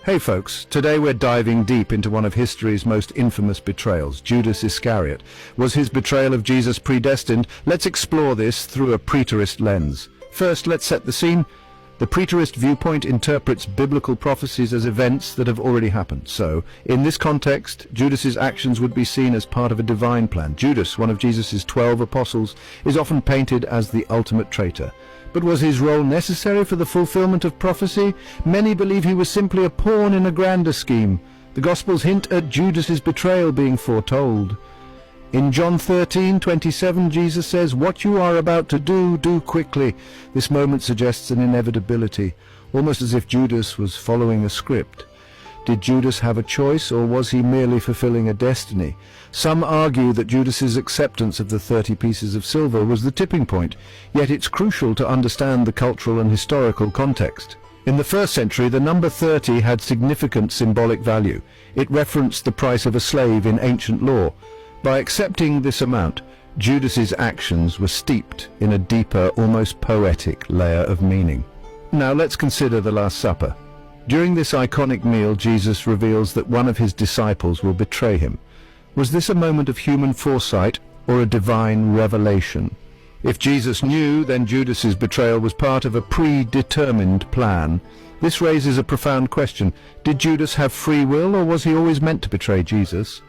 Hey folks, today we're diving deep into one of history's most infamous betrayals, Judas Iscariot. Was his betrayal of Jesus predestined? Let's explore this through a preterist lens. First, let's set the scene. The preterist viewpoint interprets biblical prophecies as events that have already happened. So, in this context, Judas's actions would be seen as part of a divine plan. Judas, one of Jesus' 12 apostles, is often painted as the ultimate traitor. But was his role necessary for the fulfillment of prophecy? Many believe he was simply a pawn in a grander scheme. The Gospels hint at Judas's betrayal being foretold. In John 13:27, Jesus says, "What you are about to do, do quickly." This moment suggests an inevitability, almost as if Judas was following a script. Did Judas have a choice, or was he merely fulfilling a destiny? Some argue that Judas's acceptance of the 30 pieces of silver was the tipping point, yet it's crucial to understand the cultural and historical context. In the first century, the number 30 had significant symbolic value. It referenced the price of a slave in ancient law. By accepting this amount, Judas's actions were steeped in a deeper, almost poetic layer of meaning. Now let's consider the Last Supper. During this iconic meal, Jesus reveals that one of his disciples will betray him. Was this a moment of human foresight or a divine revelation? If Jesus knew, then Judas's betrayal was part of a predetermined plan. This raises a profound question. Did Judas have free will, or was he always meant to betray Jesus?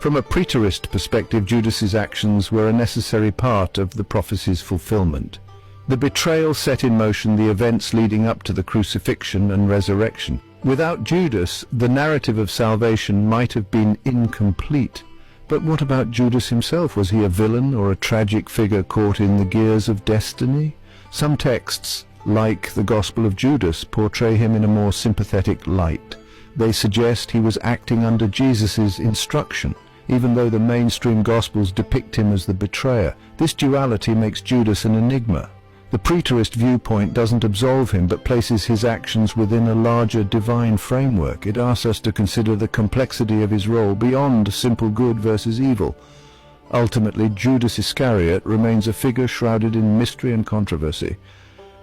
From a preterist perspective, Judas's actions were a necessary part of the prophecy's fulfillment. The betrayal set in motion the events leading up to the crucifixion and resurrection. Without Judas, the narrative of salvation might have been incomplete. But what about Judas himself? Was he a villain or a tragic figure caught in the gears of destiny? Some texts, like the Gospel of Judas, portray him in a more sympathetic light. They suggest he was acting under Jesus' instruction, even though the mainstream Gospels depict him as the betrayer. This duality makes Judas an enigma. The preterist viewpoint doesn't absolve him, but places his actions within a larger divine framework. It asks us to consider the complexity of his role beyond simple good versus evil. Ultimately, Judas Iscariot remains a figure shrouded in mystery and controversy.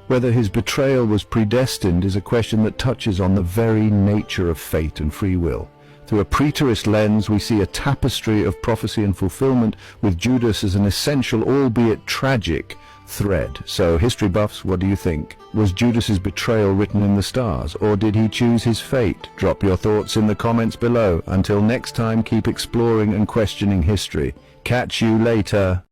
Whether his betrayal was predestined is a question that touches on the very nature of fate and free will. Through a preterist lens, we see a tapestry of prophecy and fulfillment, with Judas as an essential, albeit tragic, thread. So, history buffs, what do you think? Was Judas's betrayal written in the stars, or did he choose his fate? Drop your thoughts in the comments below. Until next time, keep exploring and questioning history. Catch you later.